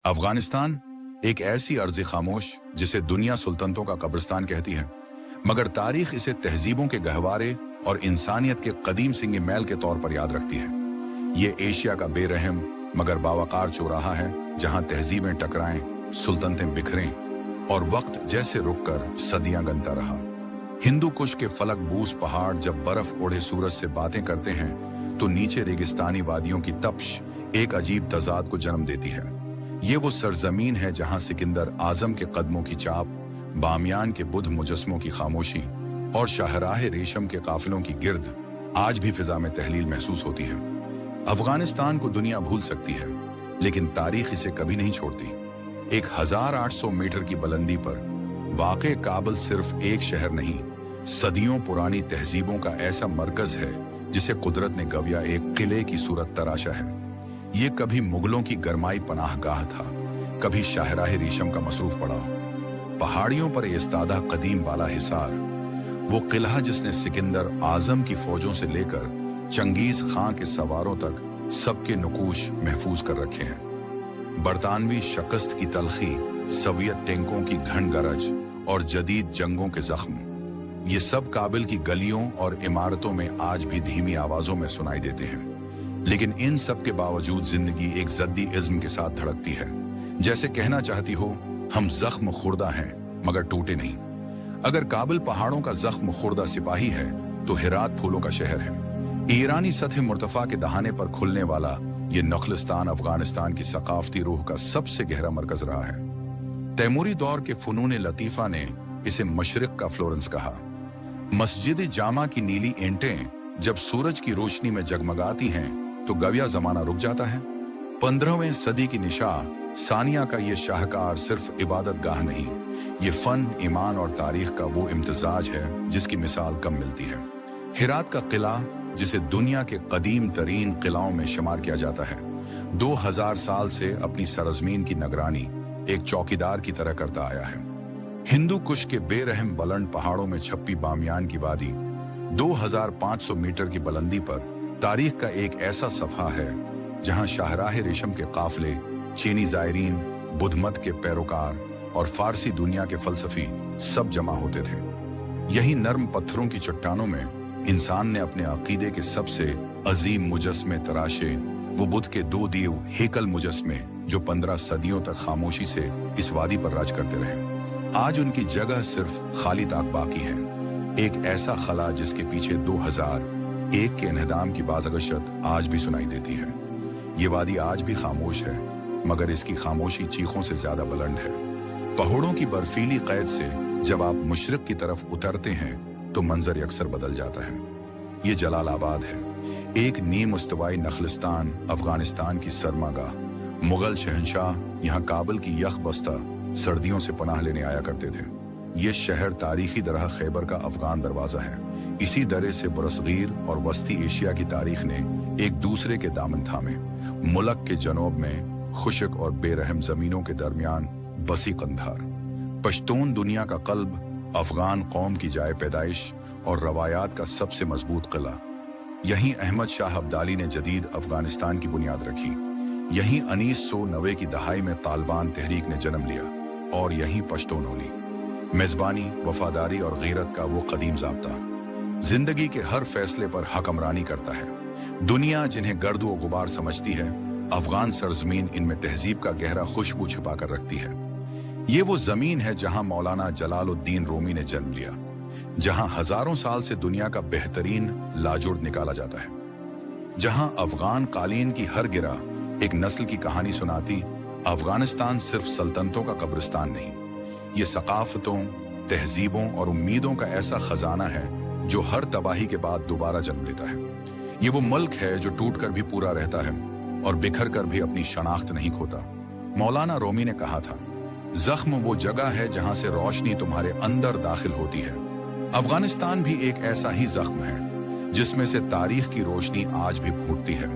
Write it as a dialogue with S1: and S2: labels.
S1: अफगानिस्तान एक ऐसी अर्ज़ खामोश जिसे दुनिया सुल्तनतों का कब्रिस्तान कहती है, मगर तारीख इसे तहजीबों के गहवारे और इंसानियत के कदीम सिंगे मैल के तौर पर याद रखती है। ये एशिया का बेरहम मगर बावकार चौराहा है जहां तहजीबें टकराएं, सुल्तनतें बिखरें और वक्त जैसे रुककर सदियां गनता रहा। हिंदू कुश के फलक बूस पहाड़ जब बर्फ ओढ़े सूरज से बातें करते हैं तो नीचे रेगिस्तानी वादियों की तपश एक अजीब तजाद को जन्म देती है। ये वो सरजमीन है जहां सिकंदर आजम के कदमों की चाप, बामियान के बुद्ध मुजस्मों की खामोशी और शाहराह रेशम के काफिलों की गिर्द आज भी फिजा में तहलील महसूस होती है। अफगानिस्तान को दुनिया भूल सकती है, लेकिन तारीख इसे कभी नहीं छोड़ती। 1800 मीटर की बुलंदी पर वाक़े काबुल सिर्फ एक शहर नहीं, सदियों पुरानी तहजीबों का ऐसा मरकज है जिसे कुदरत ने गविया एक किले की सूरत तराशा है। ये कभी मुगलों की गरमाई पनाहगाह था, कभी शाहराह रेशम का मसरूफ पड़ाव। पहाड़ियों पर इस्तादा कदीम बाला हिसार, वो किला जिसने सिकंदर आजम की फौजों से लेकर चंगेज खां के सवारों तक सबके नुकूश महफूज कर रखे हैं। बरतानवी शिकस्त की तलखी, सोवियत टैंकों की घन गरज और जदीद जंगों के जख्म, ये सब काबिल की गलियों और इमारतों में आज भी धीमी आवाजों में सुनाई देते हैं। लेकिन इन सब के बावजूद जिंदगी एक जद्दी इज्म के साथ धड़कती है, जैसे कहना चाहती हो हम जख्म खुर्दा हैं मगर टूटे नहीं। अगर काबिल पहाड़ों का जख्म खुर्दा सिपाही है तो हिरात फूलों का शहर है। ईरानी सतह मुर्तफा के दहाने पर खुलने वाला ये नखलिस्तान अफगानिस्तान की सकाफती रूह का सबसे गहरा मरकज रहा है। तैमूरी दौर के फनून लतीफा ने इसे मशरिक का फ्लोरेंस कहा। मस्जिद जामा की नीली ईंटें जब सूरज की रोशनी में जगमगाती हैं तो गविया जमाना रुक जाता है। 15वीं सदी की निशाह सानिया का ये शाहकार सिर्फ इबादत गाह नहीं, ये फन, ईमान और तारीख का वो इम्तिजाज है जिसकी मिसाल कम मिलती है। हिरात का किला, जिसे दुनिया के कदीम तरीन किलाओं में शुमार किया जाता है, 2000 साल से अपनी सरजमीन की निगरानी एक चौकीदार की तरह करता आया है। हिंदू कुश के बेरहम बुलंद पहाड़ों में छप्पी बामियान की वादी 2500 मीटर की बुलंदी पर तारीख का एक ऐसा सफा है जहां शाहराह रेशम के काफले, चीनी जायरीन, बुद्ध मत के पैरोकार और फारसी दुनिया के फलसफी सब जमा होते थे। यही नर्म पत्थरों की चट्टानों में इंसान ने अपने अकीदे के सबसे अजीम मुजस्मे तराशे, वो बुद्ध के 2 देव हेकल मुजस्मे जो 15 सदियों तक खामोशी से इस वादी पर राज करते रहे। आज उनकी जगह सिर्फ खाली ताक बाकी है, एक ऐसा खला जिसके पीछे 2001 के इन्हदाम की बाज़गशत आज भी सुनाई देती है। ये वादी आज भी खामोश है, मगर इसकी खामोशी चीखों से ज्यादा बुलंद है। पहाड़ों की बर्फीली कैद से जब आप मशरिक की तरफ उतरते हैं तो मंजर अक्सर बदल जाता है। ये जलालाबाद है, एक नीम मुस्तवाई नखलिस्तान, अफगानिस्तान की सरमागाह। मुगल शहंशाह यहाँ काबुल की यख बस्ता सर्दियों से पनाह लेने आया करते थे। ये शहर तारीखी दरह खैबर का अफगान दरवाजा है। इसी दरे से बरसगीर और वस्ती एशिया की तारीख ने एक दूसरे के दामन थामे। मुल्क के जनूब में खुशक और बेरहम जमीनों के दरमियान बसी कंधार। पश्तून दुनिया का कल्ब, अफगान कौम की जाए पैदाइश और रवायात का सबसे मजबूत किला। यहीं अहमद शाह अब्दाली ने जदीद अफगानिस्तान की बुनियाद रखी। यहीं 1990 की दहाई में तालिबान तहरीक ने जन्म लिया और यहीं पश्तूनों ने मेजबानी, वफादारी और गैरत का वो कदीम ज़ाब्ता जिंदगी के हर फैसले पर हकमरानी करता है। दुनिया जिन्हें गर्द व गुबार समझती है, अफगान सरजमीन इनमें तहजीब का गहरा खुशबू छिपा कर रखती है। ये वो जमीन है जहां मौलाना जलालुद्दीन रूमी ने जन्म लिया, जहां हजारों साल से दुनिया का बेहतरीन लाजुड़ निकाला जाता है, जहां अफगान कालीन की हर गिरा एक नस्ल की कहानी सुनाती। अफगानिस्तान सिर्फ सल्तनतों का कब्रिस्तान नहीं, ये सकाफतों, तहजीबों और उम्मीदों का ऐसा खजाना है जो हर तबाही के बाद दोबारा जन्म लेता है। ये वो मुल्क है जो टूटकर भी पूरा रहता है और बिखर कर भी अपनी शनाख्त नहीं खोता। मौलाना रूमी ने कहा था, जख्म वो जगह है जहां से रोशनी तुम्हारे अंदर दाखिल होती है। अफगानिस्तान भी एक ऐसा ही जख्म है जिसमें से तारीख की रोशनी आज भी फूटती है।